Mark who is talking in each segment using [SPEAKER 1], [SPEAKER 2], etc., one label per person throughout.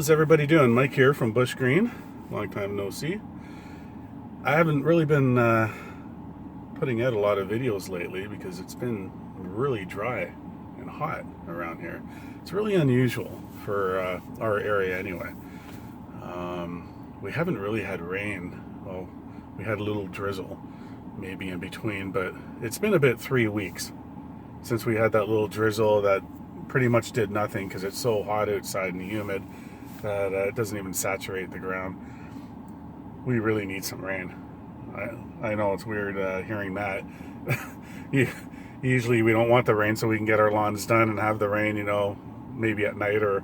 [SPEAKER 1] How's everybody doing? Mike here from Bush Green. Long time no see. I haven't really been putting out a lot of videos lately because it's been really dry and hot around here. It's really unusual for our area anyway. We haven't really had rain. Well, we had a little drizzle maybe in between, but it's been about 3 weeks since we had that little drizzle that pretty much did nothing because it's so hot outside and humid that it doesn't even saturate the ground. We really need some rain. I know it's weird hearing that. Usually we don't want the rain so we can get our lawns done and have the rain, maybe at night or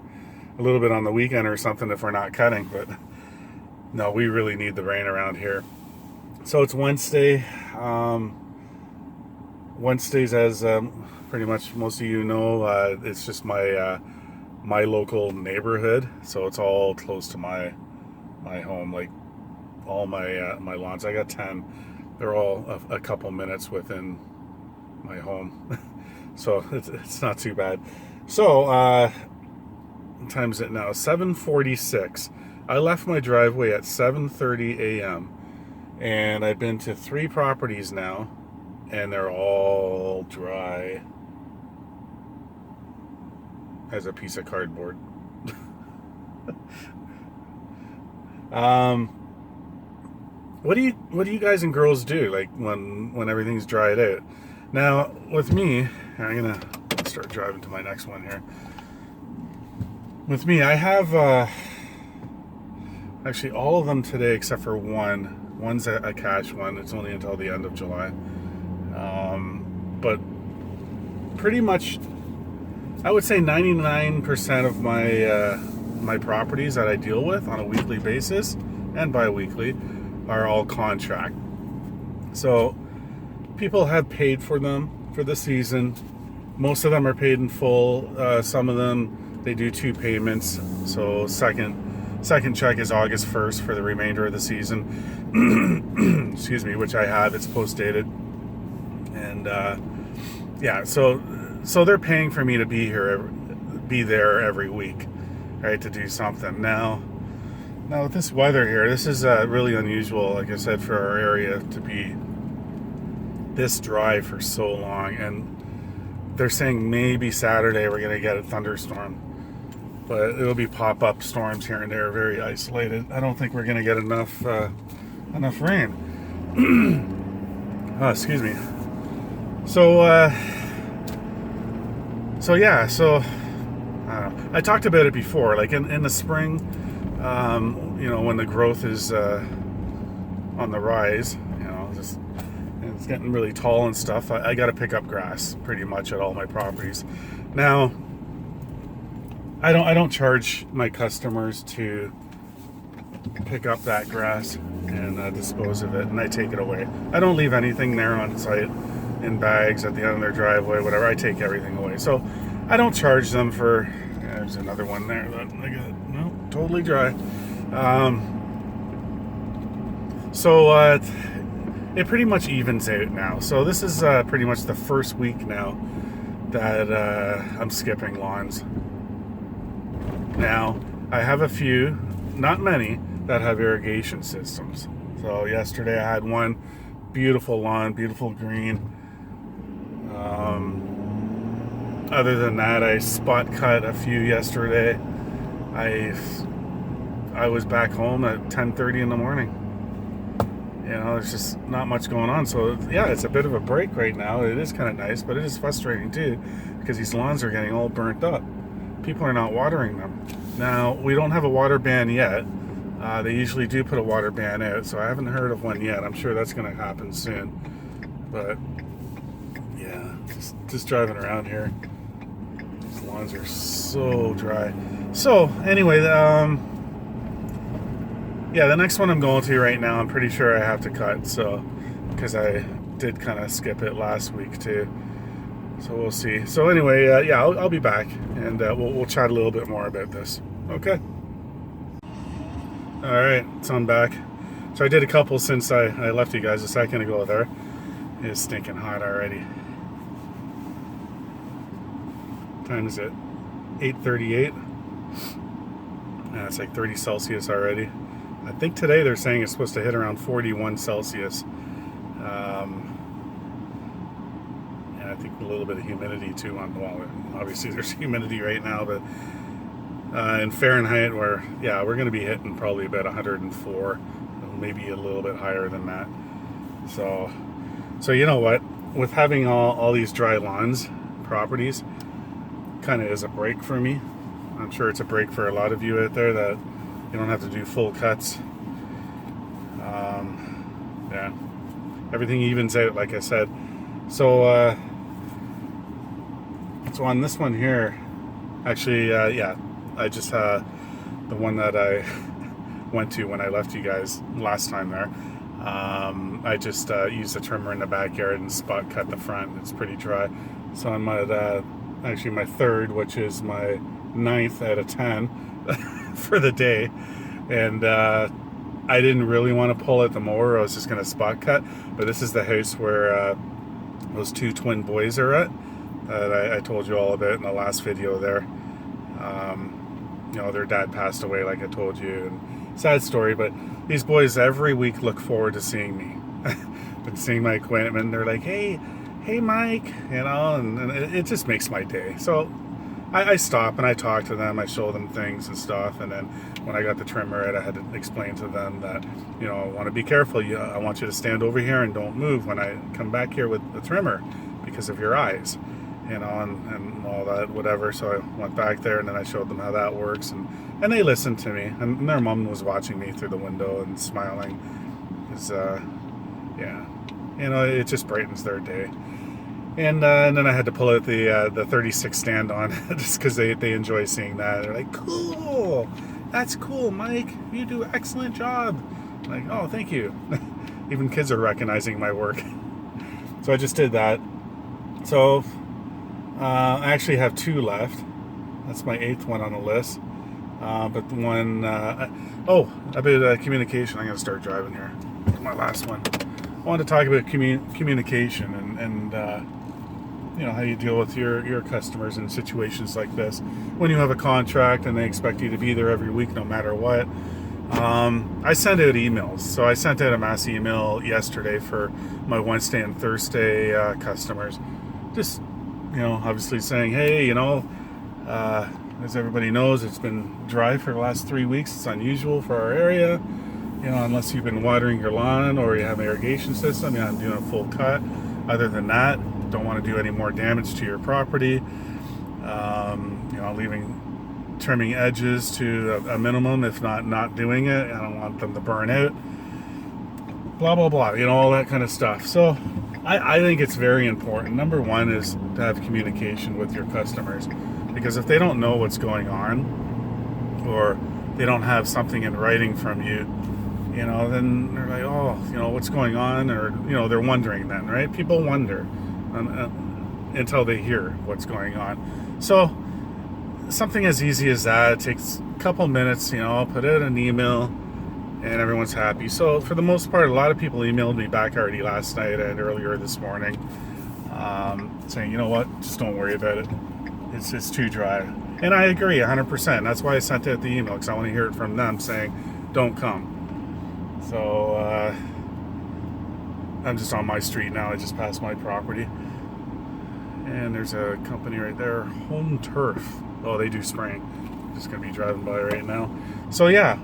[SPEAKER 1] a little bit on the weekend or something if we're not cutting. But no, we really need the rain around here. So it's Wednesday. Wednesdays, as pretty much most of you know, it's just my local neighborhood. So it's all close to my home. Like all my lawns, I got 10. They're all a couple minutes within my home. So it's not too bad. So what time is it now? 7:46. I left my driveway at 7:30 a.m. and I've been to 3 properties now, and they're all dry as a piece of cardboard. What do you guys and girls do like when everything's dried out? Now with me, I'm gonna start driving to my next one here. With me, I have actually all of them today except for one. One's a cash one. It's only until the end of July. But pretty much, I would say 99% of my properties that I deal with on a weekly basis and bi-weekly are all contract. So people have paid for them for the season. Most of them are paid in full. Some of them, they do 2 payments. So second check is August 1st for the remainder of the season. Excuse me, which I have. It's post-dated. And yeah, so they're paying for me to be there every week, right, to do something. Now with this weather here, this is really unusual, like I said, for our area to be this dry for so long. And they're saying maybe Saturday we're going to get a thunderstorm, but it'll be pop-up storms here and there, very isolated. I don't think we're going to get enough rain. Oh, excuse me. So yeah, I talked about it before, like in the spring, when the growth is on the rise, it's getting really tall and stuff. I got to pick up grass pretty much at all my properties. Now, I don't charge my customers to pick up that grass and dispose of it, and I take it away. I don't leave anything there on site in bags at the end of their driveway, whatever. I take everything away. So I don't charge them for. There's another one there that I got totally dry. It pretty much evens out now. So this is pretty much the first week now that I'm skipping lawns. Now I have a few, not many, that have irrigation systems. So yesterday I had one beautiful lawn, beautiful green. Other than that, I spot cut a few yesterday. I was back home at 10:30 in the morning. There's just not much going on. So yeah, it's a bit of a break right now. It is kind of nice, but it is frustrating too because these lawns are getting all burnt up. People are not watering them. Now, we don't have a water ban yet. They usually do put a water ban out, so I haven't heard of one yet. I'm sure that's going to happen soon. But yeah, just driving around here. These lawns are so dry. So anyway, yeah, the next one I'm going to right now, I'm pretty sure I have to cut. So because I did kind of skip it last week too. So we'll see. So anyway, yeah, I'll be back, and we'll chat a little bit more about this. Okay. All right, so I'm back. So I did a couple since I left you guys a second ago there. It is stinking hot already. What time is it? 8:38. Yeah, it's like 30 Celsius already. I think today they're saying it's supposed to hit around 41 Celsius. And I think a little bit of humidity too. Well, obviously there's humidity right now, but in Fahrenheit, we're going to be hitting probably about 104, maybe a little bit higher than that. So you know what? With having all these dry lawns properties, kind of is a break for me. I'm sure it's a break for a lot of you out there that you don't have to do full cuts. Yeah, everything evens out, like I said. So on this one here, actually, I just the one that I went to when I left you guys last time there. I just used a trimmer in the backyard and spot cut the front. It's pretty dry. So I'm at actually my third, which is my 9th out of 10 for the day. And I didn't really want to pull out the mower. I was just going to spot cut. But this is the house where those two twin boys are at, that I told you all about in the last video there. You know, their dad passed away, like I told you. And sad story, but these boys every week look forward to seeing me. And seeing my equipment. They're like, hey Mike, you know, and it just makes my day. So I stop and I talk to them. I show them things and stuff. And then when I got the trimmer out, I had to explain to them that, you know, I want to be careful. I want you to stand over here and don't move when I come back here with the trimmer because of your eyes, you know, and all that, whatever. So I went back there and then I showed them how that works. And they listened to me. And their mom was watching me through the window and smiling. Because, yeah, you know, it just brightens their day. And then I had to pull out the 36 stand on just because they enjoy seeing that. They're like, cool, that's cool, Mike. You do an excellent job. I'm like, oh, thank you. Even kids are recognizing my work. So I just did that. So I actually have 2 left. That's my 8th one on the list. But the one, about communication. I'm going to start driving here. My last one. I wanted to talk about communication and you know, how you deal with your customers in situations like this. When you have a contract and they expect you to be there every week no matter what. I send out emails. So I sent out a mass email yesterday for my Wednesday and Thursday customers. Just, you know, obviously saying, hey, you know, as everybody knows, it's been dry for the last 3 weeks. It's unusual for our area. You know, unless you've been watering your lawn or you have an irrigation system, yeah, I'm doing a full cut. Other than that, don't want to do any more damage to your property. You know, trimming edges to a minimum, if not doing it. I don't want them to burn out. Blah, blah, blah, you know, all that kind of stuff. So I think it's very important. Number one is to have communication with your customers. Because if they don't know what's going on, or they don't have something in writing from you, you know, then they're like, oh, you know, what's going on? Or, you know, they're wondering then, right? People wonder until they hear what's going on. So something as easy as that, it takes a couple minutes, you know, I'll put out an email and everyone's happy. So for the most part, a lot of people emailed me back already last night and earlier this morning, saying, you know what, just don't worry about it. It's too dry. And I agree 100%. That's why I sent out the email, because I want to hear it from them saying, don't come. So I'm just on my street now. I just passed my property. And there's a company right there, Home Turf. Oh, they do spraying. Just going to be driving by right now. So yeah,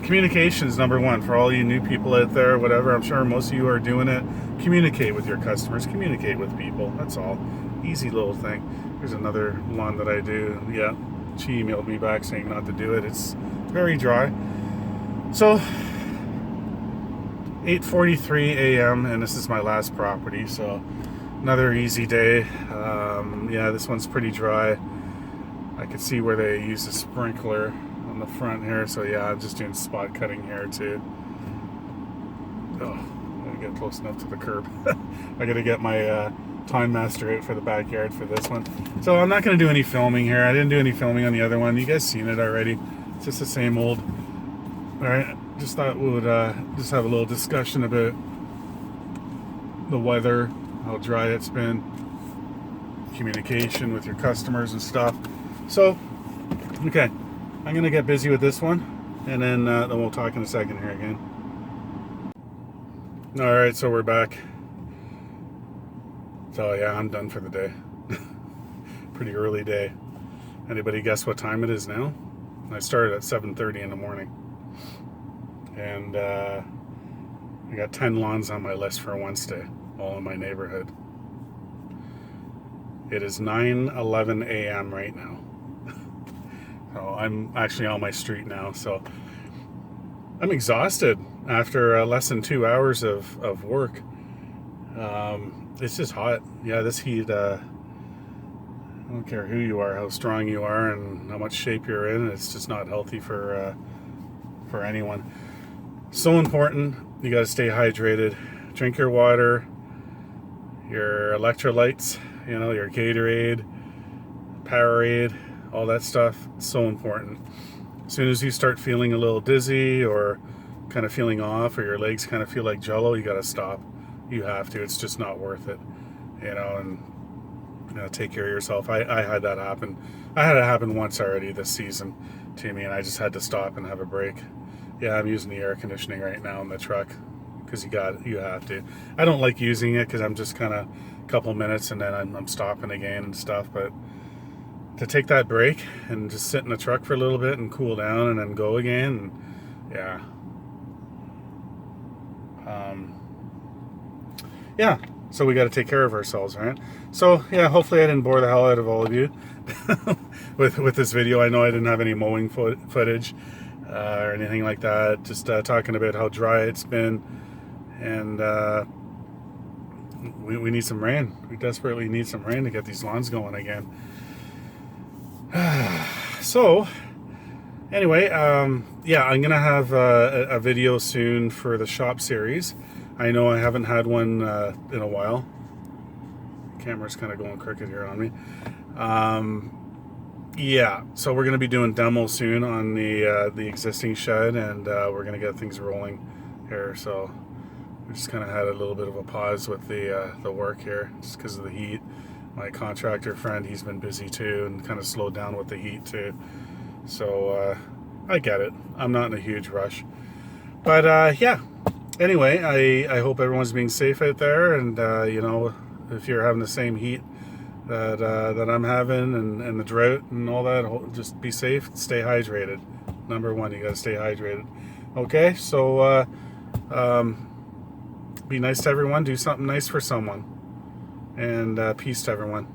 [SPEAKER 1] communication is number one for all you new people out there, whatever. I'm sure most of you are doing it. Communicate with your customers. Communicate with people. That's all. Easy little thing. There's another lawn that I do. Yeah, she emailed me back saying not to do it. It's very dry. So 8:43 a.m. and this is my last property. So another easy day. Yeah, this one's pretty dry. I could see where they use a sprinkler on the front here. So yeah, I'm just doing spot cutting here too. Oh, I gotta get close enough to the curb. I gotta get my Time Master out for the backyard for this one. So I'm not going to do any filming here. I didn't do any filming on the other one. You guys seen it already. It's just the same old. Alright, just thought we would just have a little discussion about the weather, how dry it's been, communication with your customers and stuff. So, okay, I'm gonna get busy with this one, and then we'll talk in a second here again. All right, so we're back. So yeah, I'm done for the day. Pretty early day. Anybody guess what time it is now? I started at 7:30 in the morning, and I got 10 lawns on my list for Wednesday, all in my neighborhood. It is 9:11 a.m. right now. So I'm actually on my street now, so I'm exhausted after less than 2 hours of work. It's just hot. Yeah, this heat, I don't care who you are, how strong you are, and how much shape you're in, it's just not healthy for anyone. So important. You got to stay hydrated. Drink your water, your electrolytes, your Gatorade, Powerade, all that stuff. It's so important. As soon as you start feeling a little dizzy or kind of feeling off, or your legs kind of feel like jello, you got to stop. You have to. It's just not worth it, and take care of yourself. I had that happen. I had it happen once already this season to me, and I just had to stop and have a break. Yeah, I'm using the air conditioning right now in the truck because you have to. I don't like using it because I'm just kind of a couple minutes and then I'm stopping again and stuff. But to take that break and just sit in the truck for a little bit and cool down and then go again, yeah. Yeah, so we got to take care of ourselves, right? So yeah, hopefully I didn't bore the hell out of all of you with this video. I know I didn't have any mowing footage or anything like that. Just talking about how dry it's been, and we need some rain. We desperately need some rain to get these lawns going again. So anyway, yeah, I'm gonna have a video soon for the shop series. I know I haven't had one in a while. Camera's kind of going crooked here on me. Yeah, so we're going to be doing demos soon on the existing shed, and we're going to get things rolling here. So we just kind of had a little bit of a pause with the work here just because of the heat. My contractor friend, he's been busy too and kind of slowed down with the heat too. So I get it. I'm not in a huge rush. But yeah. Anyway, I hope everyone's being safe out there, and if you're having the same heat that I'm having, and the drought and all that, just be safe, stay hydrated. Number one, you got to stay hydrated. Okay, so be nice to everyone, do something nice for someone, and peace to everyone.